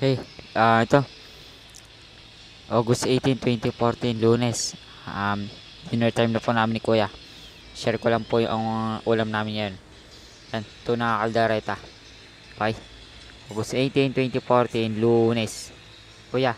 Okay, ito, August 18, 2014, Lunes. Dinner time na po namin ni Kuya. Share ko lang po yung ulam namin ngayon. Yan, tuna kaldereta. Okay, August 18, 2014, Lunes. Kuya,